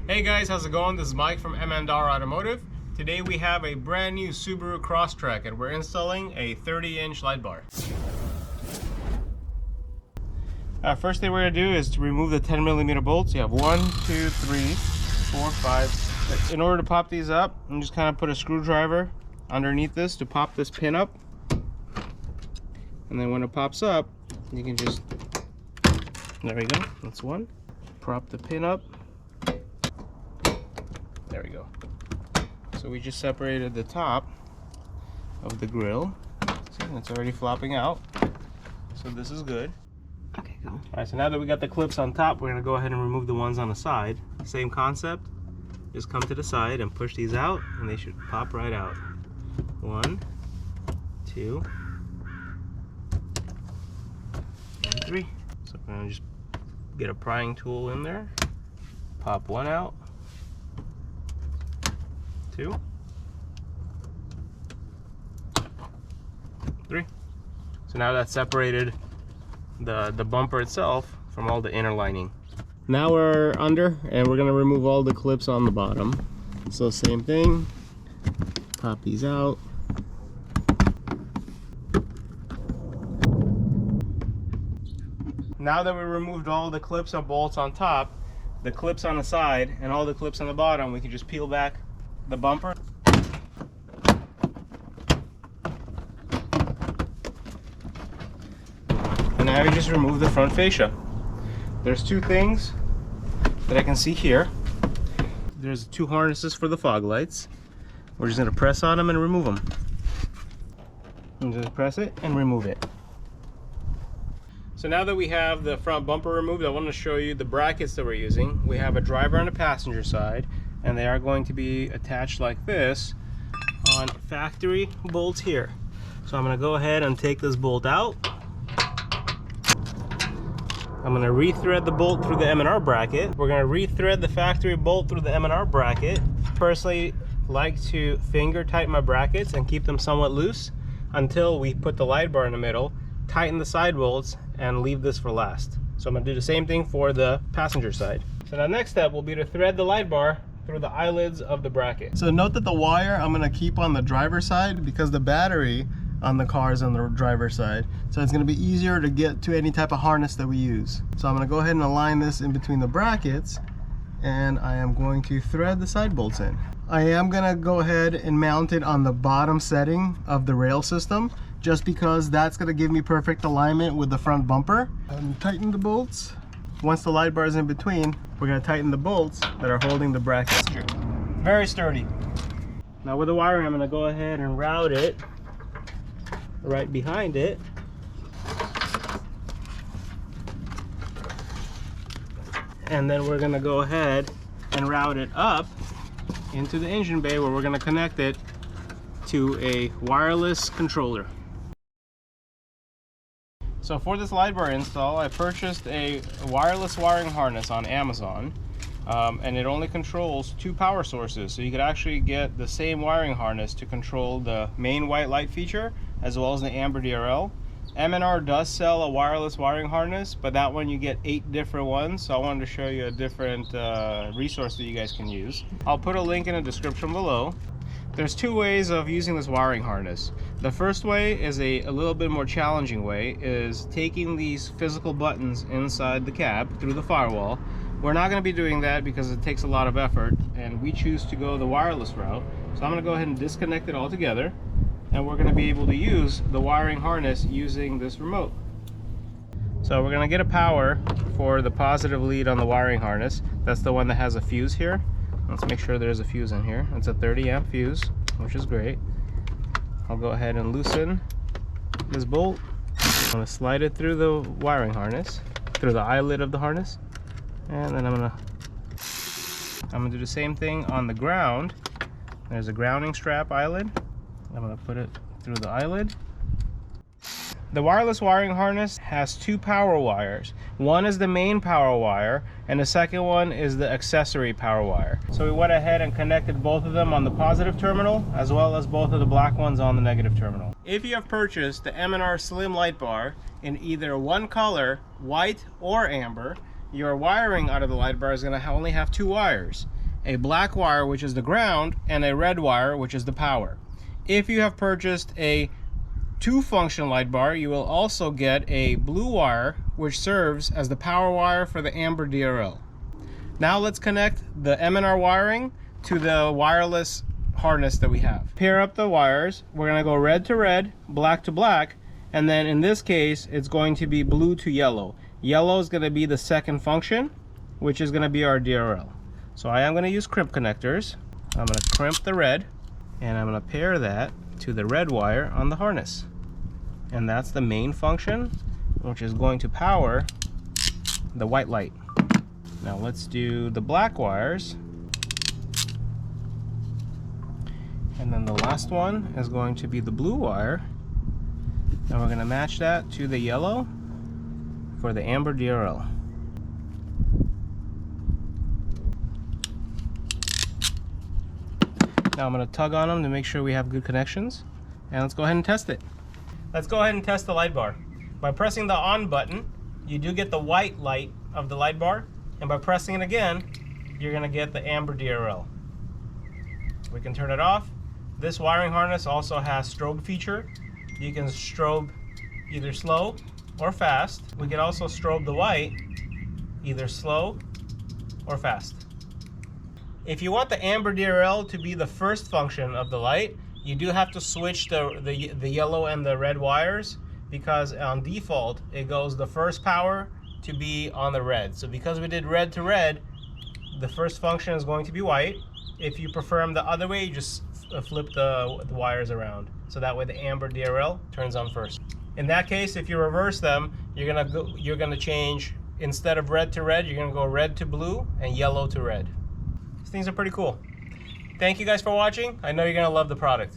Hey guys, how's it going? This is Mike from M&R Automotive. Today we have a brand new Subaru Crosstrek and we're installing a 30-inch light bar. First thing we're going to do is to remove the 10mm bolts. You have 1, 2, 3, 4, 5. In order to pop these up, you just kind of put a screwdriver underneath this to pop this pin up. And then when it pops up, you can just, there we go, that's one. Prop the pin up. There we go. So we just separated the top of the grill. See, it's already flopping out. So this is good. Okay, go. Alright, so now that we got the clips on top, we're going to go ahead and remove the ones on the side. Same concept. Just come to the side and push these out, and they should pop right out. 1, 2, and 3. So we're going to just get a prying tool in there. Pop one out. 2, 3. So now that's separated the bumper itself from all the inner lining. Now we're under and we're going to remove all the clips on the bottom. So same thing, pop these out. Now that we removed all the clips and bolts on top, the clips on the side and all the clips on the bottom, we can just peel back the bumper. And now we just remove the front fascia. There's two things that I can see here. There's 2 harnesses for the fog lights. We're just going to press on them and remove them. And just press it and remove it. So now that we have the front bumper removed, I want to show you the brackets that we're using. We have a driver and a passenger side, and they are going to be attached like this on factory bolts here. So I'm going to go ahead and take this bolt out. I'm going to rethread the bolt through the M&R bracket. We're going to rethread the factory bolt through the M&R bracket. Personally, like to finger tighten my brackets and keep them somewhat loose until we put the light bar in the middle, tighten the side bolts, and leave this for last. So I'm going to do the same thing for the passenger side. So the next step will be to thread the light bar through the eyelids of the bracket. So note that the wire I'm going to keep on the driver's side because the battery on the car is on the driver's side. So it's going to be easier to get to any type of harness that we use. So I'm going to go ahead and align this in between the brackets, and I am going to thread the side bolts in. I am going to go ahead and mount it on the bottom setting of the rail system just because that's going to give me perfect alignment with the front bumper. And tighten the bolts. Once the light bar is in between, we're going to tighten the bolts that are holding the brackets. Very sturdy. Now with the wiring, I'm going to go ahead and route it right behind it. And then we're going to go ahead and route it up into the engine bay where we're going to connect it to a wireless controller. So for this light bar install, I purchased a wireless wiring harness on Amazon, and it only controls 2 power sources. So you could actually get the same wiring harness to control the main white light feature as well as the amber DRL. M&R does sell a wireless wiring harness, but that one you get 8 different ones. So I wanted to show you a different resource that you guys can use. I'll put a link in the description below. There's 2 ways of using this wiring harness. The first way is a little bit more challenging way, is taking these physical buttons inside the cab through the firewall. We're not going to be doing that because it takes a lot of effort, and we choose to go the wireless route. So I'm going to go ahead and disconnect it all together, and we're going to be able to use the wiring harness using this remote. So we're going to get a power for the positive lead on the wiring harness. That's the one that has a fuse here. Let's make sure there's a fuse in here. It's a 30 amp fuse, which is great. I'll go ahead and loosen this bolt. I'm going to slide it through the wiring harness, through the eyelid of the harness. And then I'm going to do the same thing on the ground. There's a grounding strap eyelid. I'm going to put it through the eyelid. The wireless wiring harness has 2 power wires. One is the main power wire, and the second one is the accessory power wire. So we went ahead and connected both of them on the positive terminal, as well as both of the black ones on the negative terminal. If you have purchased the M&R SLIM light bar in either one color, white or amber, your wiring out of the light bar is going to only have 2 wires. a black wire, which is the ground, and a red wire, which is the power. If you have purchased a 2-function light bar, you will also get a blue wire, which serves as the power wire for the amber DRL. Now let's connect the M&R wiring to the wireless harness that we have. Pair up the wires. We're going to go red to red, black to black, and then in this case it's going to be blue to yellow. Yellow is going to be the second function, which is going to be our DRL. So I am going to use crimp connectors. I'm going to crimp the red, and I'm going to pair that to the red wire on the harness. And that's the main function, which is going to power the white light. Now let's do the black wires. And then the last one is going to be the blue wire. And we're going to match that to the yellow for the amber DRL. Now I'm going to tug on them to make sure we have good connections. And let's go ahead and test it. Let's go ahead and test the light bar. By pressing the on button, you do get the white light of the light bar. And by pressing it again, you're going to get the amber DRL. We can turn it off. This wiring harness also has strobe feature. You can strobe either slow or fast. We can also strobe the white either slow or fast. If you want the amber DRL to be the first function of the light, you do have to switch the yellow and the red wires, because on default it goes the first power to be on the red. So because we did red to red, the first function is going to be white. If you prefer them the other way, you just flip the wires around. So that way the amber DRL turns on first. In that case, if you reverse them, you're gonna change, instead of red to red, you're gonna go red to blue and yellow to red. These things are pretty cool. Thank you guys for watching. I know you're gonna love the product.